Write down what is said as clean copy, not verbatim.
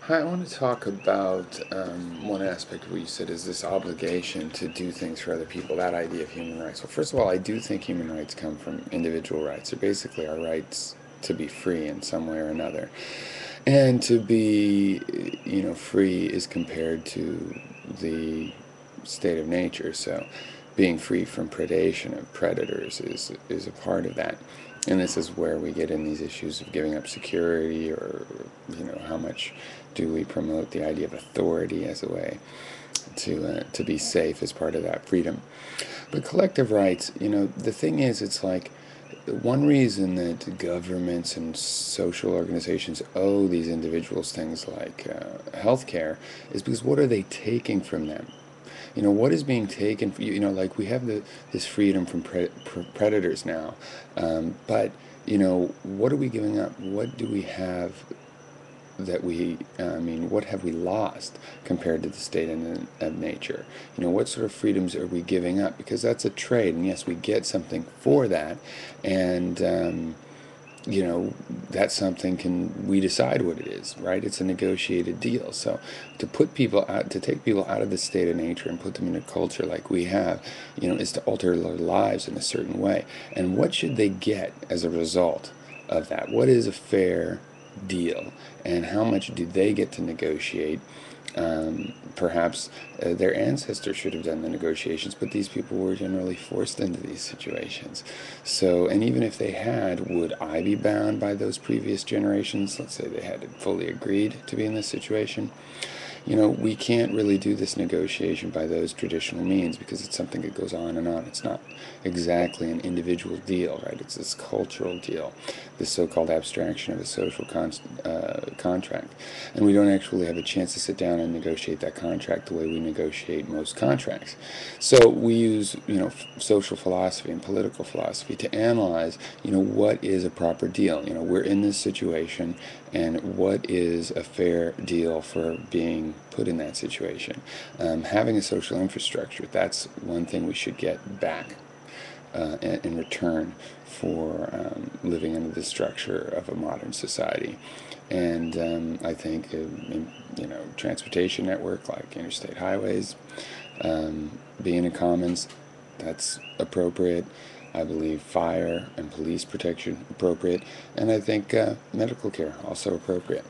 Hi, I want to talk about one aspect of what you said is this obligation to do things for other people, that idea of human rights. Well, first of all, I do think human rights come from individual rights. They're basically our rights to be free in some way or another. And to be, free is compared to the state of nature. So being free from predation of predators is a part of that. And this is where we get in these issues of giving up security, or how much do we promote the idea of authority as a way to be safe as part of that freedom. But collective rights, the thing is, it's like one reason that governments and social organizations owe these individuals things like health care is because what are they taking from them? What is being taken, like we have this freedom from predators now, but, what are we giving up? What do we have that what have we lost compared to the state of nature? What sort of freedoms are we giving up? Because that's a trade, and yes, we get something for that, and that's something we decide what it is, right? It's a negotiated deal. So to take people out of the state of nature and put them in a culture like we have, is to alter their lives in a certain way. And what should they get as a result of that? What is a fair deal, and how much do they get to negotiate? Perhaps their ancestors should have done the negotiations, but these people were generally forced into these situations. So, and even if they had, would I be bound by those previous generations? Let's say they had fully agreed to be in this situation. We can't really do this negotiation by those traditional means because it's something that goes on and on. It's not exactly an individual deal, right? It's this cultural deal, this so-called abstraction of a social contract. And we don't actually have a chance to sit down and negotiate that contract the way we negotiate most contracts. So we use, social philosophy and political philosophy to analyze, what is a proper deal? We're in this situation, and what is a fair deal for being put in that situation? Having a social infrastructure, that's one thing we should get back in return for living under the structure of a modern society. And I think, transportation network like interstate highways, being in commons, that's appropriate. I believe fire and police protection appropriate, and I think medical care also appropriate.